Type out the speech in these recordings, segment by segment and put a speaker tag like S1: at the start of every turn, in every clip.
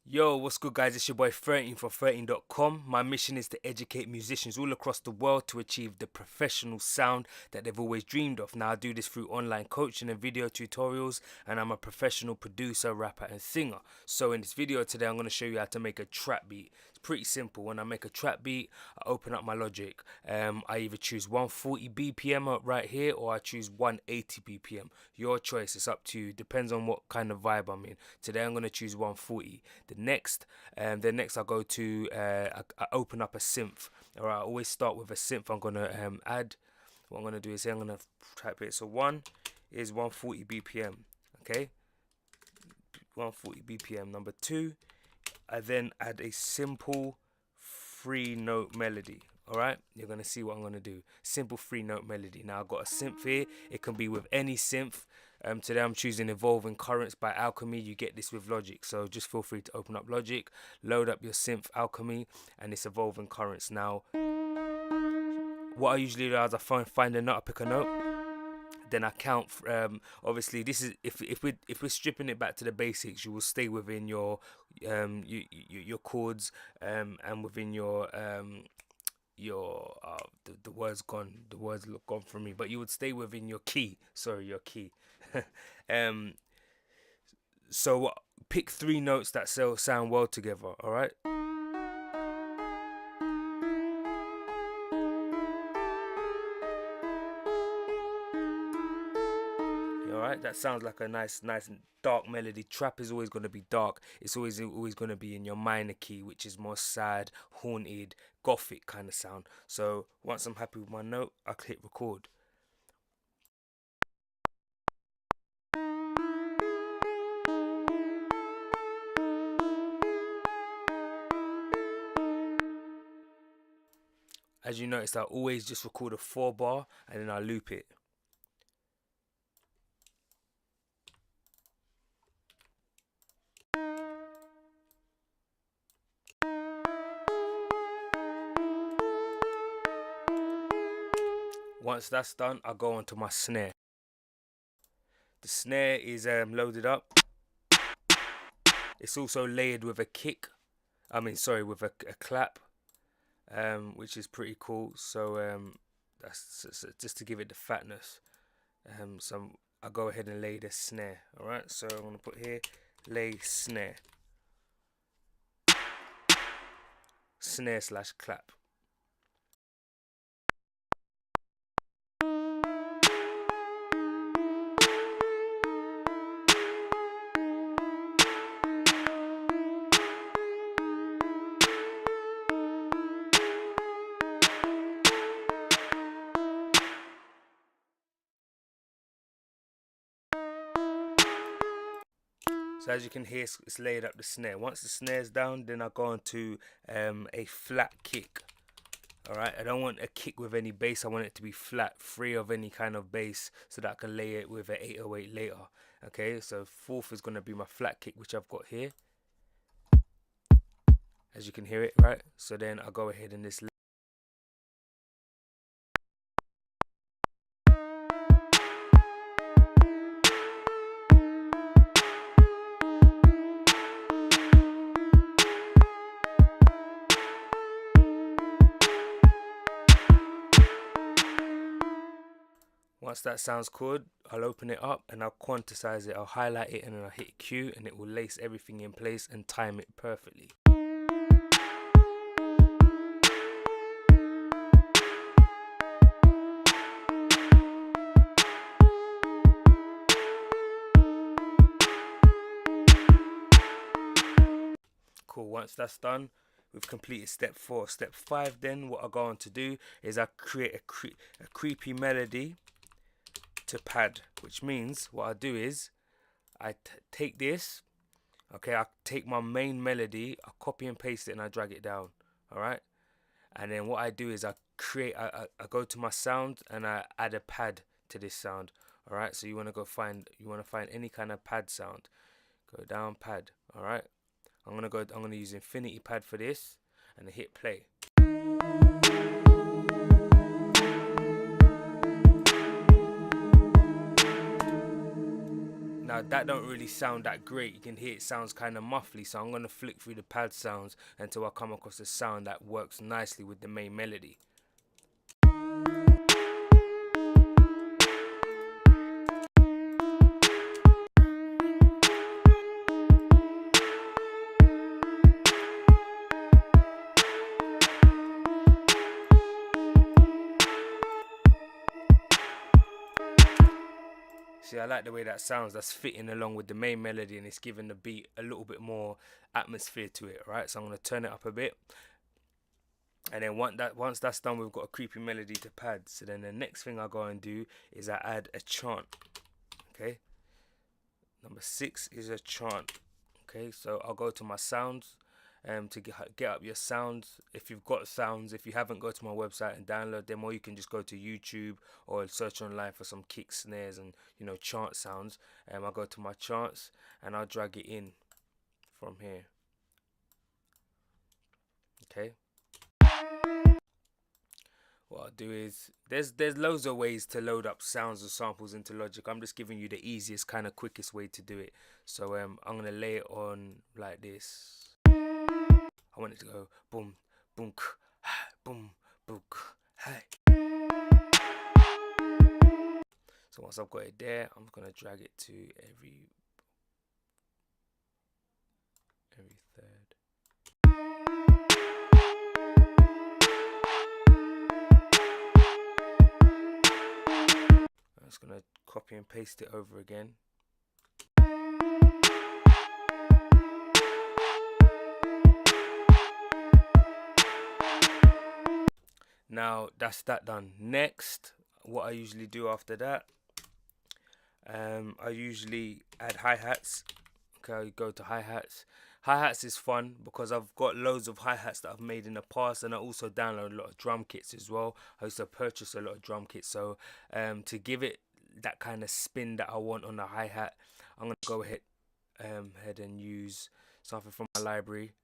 S1: Yo, what's good, guys? It's your boy 13 from 13.com. My mission is to educate musicians all across the world to achieve the professional sound that they've always dreamed of. Now, I do this through online coaching and video tutorials, and I'm a professional producer, rapper, and singer. So, in this video today, I'm going to show you how to make a trap beat. It's pretty simple. When I make a trap beat, I open up my Logic. I either choose 140 BPM up right here, or I choose 180 BPM. Your choice. It's up to you. Depends on what kind of vibe I'm in. Today, I'm going to choose 140. Then next I go to I open up a synth. All right, I always start with a synth. I'm gonna add. What I'm gonna do is here I'm gonna type it. So one is 140 BPM. Okay, 140 BPM. Number two, I then add a simple three note melody. All right, you're gonna see what I'm gonna do. Simple three note melody. Now I've got a synth here. It can be with any synth. Today I'm choosing Evolving Currents by Alchemy. You get this with Logic, so just feel free to open up Logic, load up your synth Alchemy, and it's Evolving Currents. Now, what I usually do is I find a note, I pick a note, then I count. Obviously, this is if we're stripping it back to the basics, you will stay within your chords and within the words gone, the words look gone from me, but you would stay within your key. Sorry, your key. um so pick three notes that sound well together. All right, that sounds like a nice and dark melody. Trap is always going to be dark. It's always going to be in your minor key, which is more sad, haunted, gothic kind of sound. So once I'm happy with my note, I click record. As you notice, I always just record a 4 bar and then I loop it. Once that's done, I go on to my snare. The snare is loaded up. It's also layered with a kick. With a clap, which is pretty cool. So that's just to give it the fatness. So I go ahead and lay the snare. All right. So I'm gonna put here, lay snare, snare slash clap. So as you can hear, it's laid up the snare. Once the snare's down, then I go on to a flat kick. Alright, I don't want a kick with any bass. I want it to be flat, free of any kind of bass, so that I can lay it with an 808 later. Okay, so fourth is going to be my flat kick, which I've got here. As you can hear it, right? So then I go ahead and just once that sounds good, I'll open it up and I'll quantize it. I'll highlight it and then I'll hit Q and it will lace everything in place and time it perfectly. Cool, once that's done, we've completed step 4. Step 5 then, what I go on to do is I create a creepy melody to pad, which means what I do is I take this, okay, I take my main melody, I copy and paste it and I drag it down, all right, and then what I do is I go to my sound and I add a pad to this sound. All right, so you want to find any kind of pad sound, go down pad. All right, I'm gonna use Infinity Pad for this and hit play. Now Now that don't really sound that great. You can hear it sounds kind of muffly, so I'm gonna flick through the pad sounds until I come across a sound that works nicely with the main melody. See, I like the way that sounds. That's fitting along with the main melody, and it's giving the beat a little bit more atmosphere to it, right? So I'm gonna turn it up a bit, and then once that's done, we've got a creepy melody to pad. So then the next thing I go and do is I add a chant. Okay. Number 6 is a chant. Okay, so I'll go to my sounds. To get up your sounds. If you've got sounds, if you haven't, go to my website and download them, or you can just go to YouTube or search online for some kick snares and chant sounds. I'll go to my chants and I'll drag it in from here. Okay. What I'll do is there's loads of ways to load up sounds or samples into Logic. I'm just giving you the easiest, kind of quickest way to do it. So I'm gonna lay it on like this. I want it to go boom, boom, boom, boom, hey. So once I've got it there, I'm gonna drag it to every third. I'm just gonna copy and paste it over again. Now that's that done. Next, what I usually do after that, I usually add hi-hats. Okay, I go to hi-hats. Hi-hats is fun because I've got loads of hi-hats that I've made in the past, and I also download a lot of drum kits as well. I used to purchase a lot of drum kits, so to give it that kind of spin that I want on the hi-hat, I'm gonna go ahead and use something from my library.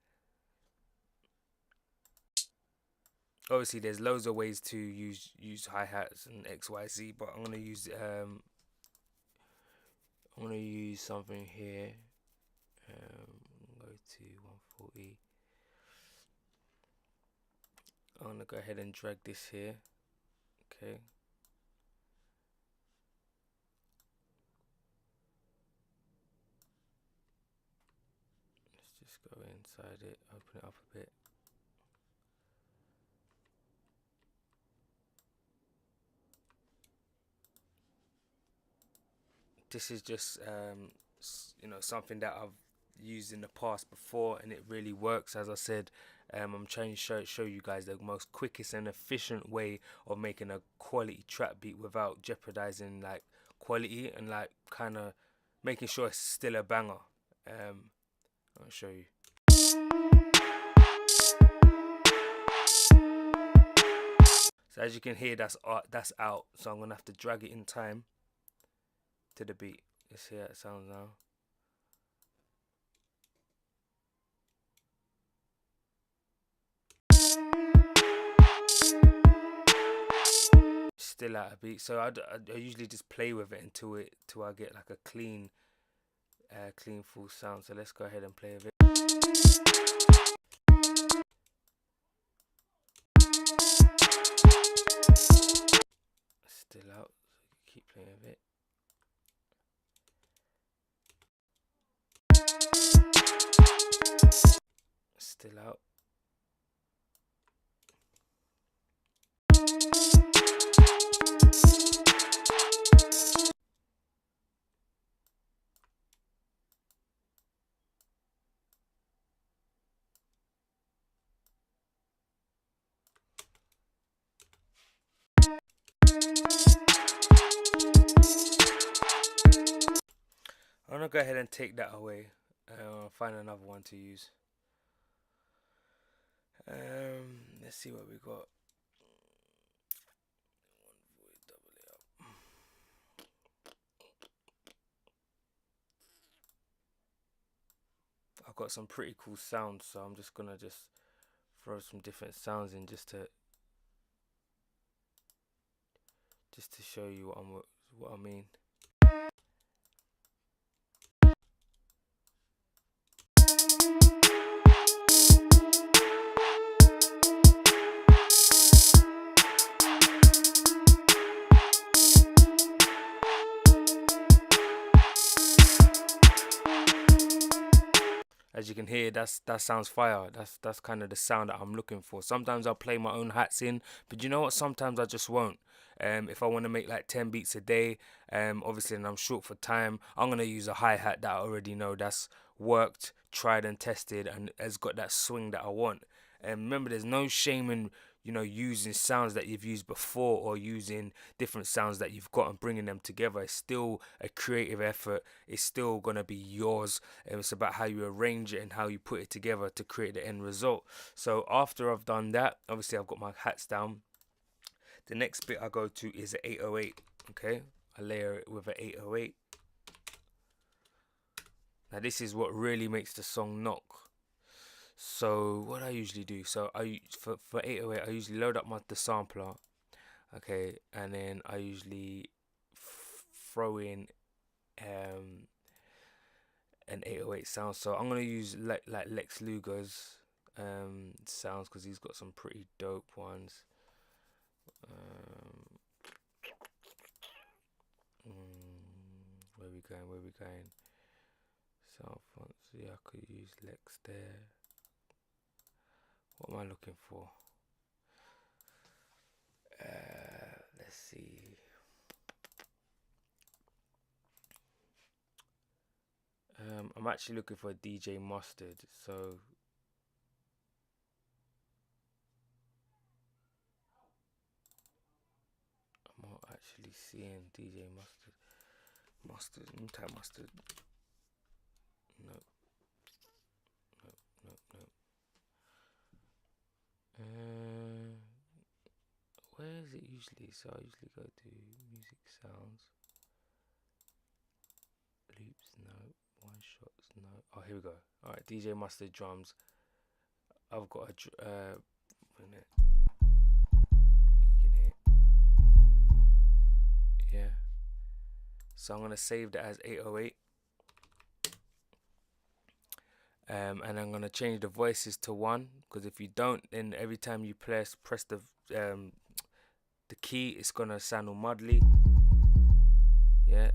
S1: Obviously there's loads of ways to use hi-hats and XYZ, but I'm gonna use something here. Go to 140. I'm gonna go ahead and drag this here. Okay. Let's just go inside it, open it up a bit. This is just something that I've used in the past before, and it really works. As I said, I'm trying to show you guys the most quickest and efficient way of making a quality trap beat without jeopardizing like quality, and like kind of making sure it's still a banger. I'll show you. So as you can hear, that's out. So I'm gonna have to drag it in time to the beat. Let's see how it sounds now. Still out of beat, so I usually just play with it until I get like a clean full sound. So let's go ahead and play with it. Still out, so keep playing with it. Still out. I'm gonna go ahead and take that away. I'll find another one to use. Let's see what we got. I've got some pretty cool sounds, so I'm just gonna throw some different sounds in just to show you what I mean. As you can hear, that sounds fire. That's kind of the sound that I'm looking for. Sometimes I'll play my own hats in, but you know what? Sometimes I just won't. If I want to make like 10 beats a day, obviously, and I'm short for time, I'm gonna use a hi hat that I already know that's worked, tried and tested, and has got that swing that I want. And remember, there's no shame in using sounds that you've used before or using different sounds that you've got and bringing them together. It's still a creative effort. It's still gonna be yours, and it's about how you arrange it and how you put it together to create the end result. So after I've done that, obviously I've got my hats down. The next bit I go to is an 808. Okay, I layer it with an 808. Now this is what really makes the song knock. So what I usually do, so for 808, I usually load up the sampler, okay, and then I usually throw in an 808 sound. So I'm gonna use like Lex Luger's sounds, because he's got some pretty dope ones. Where we going? Where we going? Sound fonts. Yeah, I could use Lex there. What am I looking for? Let's see. I'm actually looking for a DJ Mustard. So I'm not actually seeing DJ Mustard. Mustard. Let me type Mustard. Nope. Where is it usually? So I usually go to music sounds, loops, no, one shots, no. Oh, here we go. All right, DJ Mustard drums. I've got a minute. You can hear. Yeah. So I'm gonna save that as 808. And I'm gonna change the voices to 1, because if you don't, then every time you press the key, it's gonna sound all muddly. Yeah,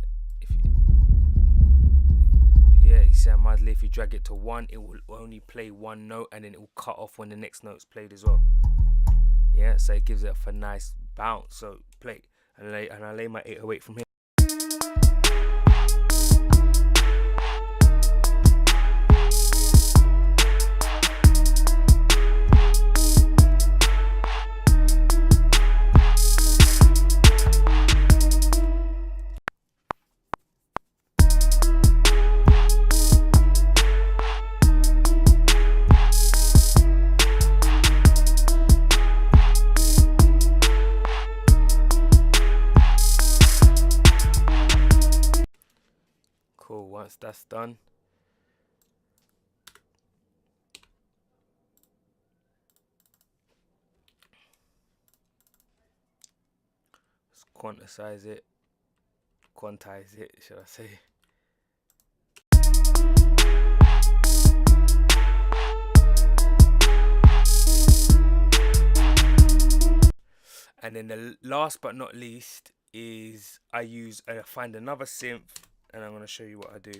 S1: you sound muddly. If you drag it to 1, it will only play 1 note, and then it will cut off when the next note's played as well. Yeah, so it gives it a nice bounce. So play, and I lay my 808 from here. Cool, once that's done, let's quantize it, should I say. And then the last but not least is I find another synth, and I'm going to show you what I do.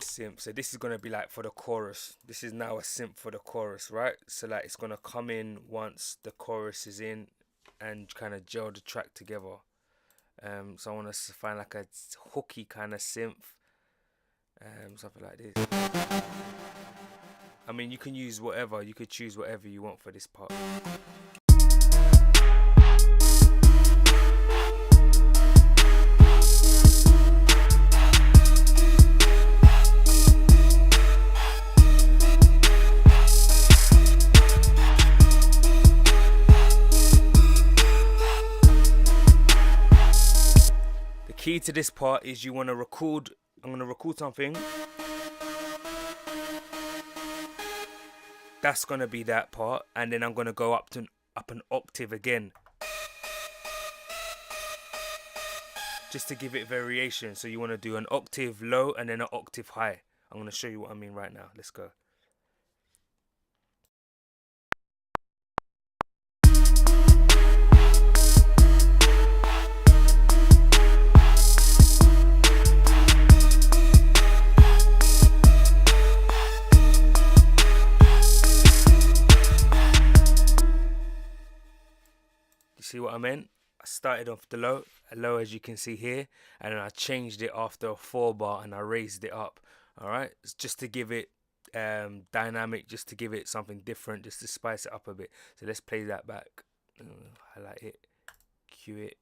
S1: Synth. So this is going to be like for the chorus. This is now a synth for the chorus, right? So like it's going to come in once the chorus is in and kind of gel the track together. So I want to find like a hooky kind of synth, something like this. I mean, you can use whatever, you could choose whatever you want for this part. Key to this part is you want to record. I'm going to record something. That's going to be that part, and then I'm going to go up an octave again, just to give it variation. So you want to do an octave low and then an octave high. I'm going to show you what I mean right now. Let's go. what I meant? I started off the low as you can see here, and then I changed it after a 4 bar and I raised it up. All right, it's just to give it dynamic, just to give it something different, just to spice it up a bit. So let's play that back. Highlight it, cue it.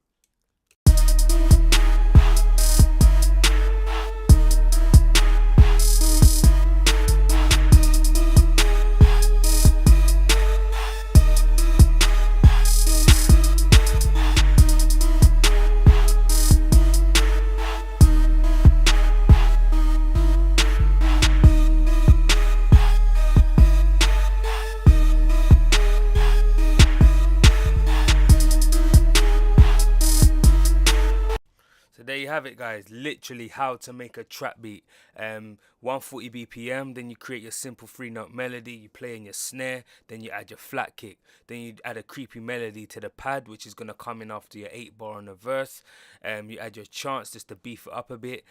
S1: So there you have it, guys. Literally how to make a trap beat. 140 BPM, then you create your simple 3-note melody, you play in your snare, then you add your flat kick, then you add a creepy melody to the pad, which is going to come in after your 8 bar on the verse. You add your chants just to beef it up a bit.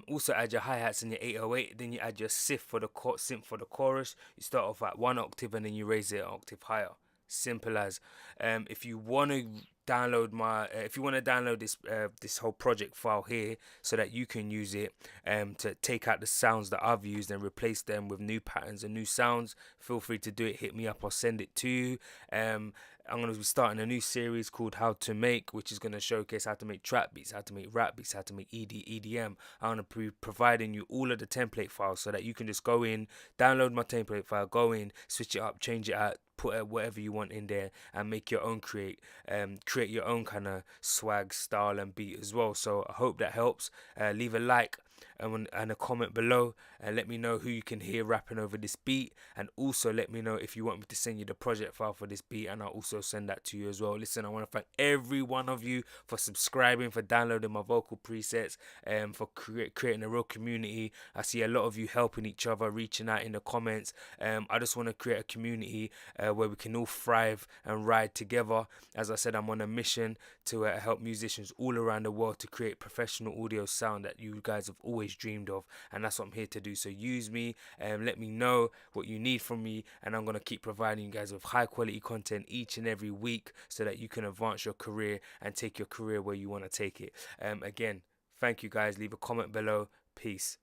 S1: Also add your hi-hats and your 808, then you add your synth for the chorus. You start off at 1 octave and then you raise it an octave higher. Simple as. If you want to download this whole project file here so that you can use it to take out the sounds that I've used and replace them with new patterns and new sounds, feel free to do it. Hit me up, I'll send it to you. I'm going to be starting a new series called How to Make, which is going to showcase how to make trap beats, how to make rap beats, how to make EDM. I'm going to be providing you all of the template files so that you can just go in, download my template file, go in, switch it up, change it out, put whatever you want in there and make your own create your own kind of swag, style and beat as well. So I hope that helps. Leave a like and a comment below and let me know who you can hear rapping over this beat, and also let me know if you want me to send you the project file for this beat and I'll also send that to you as well. Listen, I want to thank every one of you for subscribing, for downloading my vocal presets, and for creating a real community. I see a lot of you helping each other, reaching out in the comments. I just want to create a community where we can all thrive and ride together. As I said, I'm on a mission to help musicians all around the world to create professional audio sound that you guys have always dreamed of, and that's what I'm here to do. So use me and let me know what you need from me, and I'm going to keep providing you guys with high quality content each and every week so that you can advance your career and take your career where you want to take it. Again, thank you guys. Leave a comment below. Peace.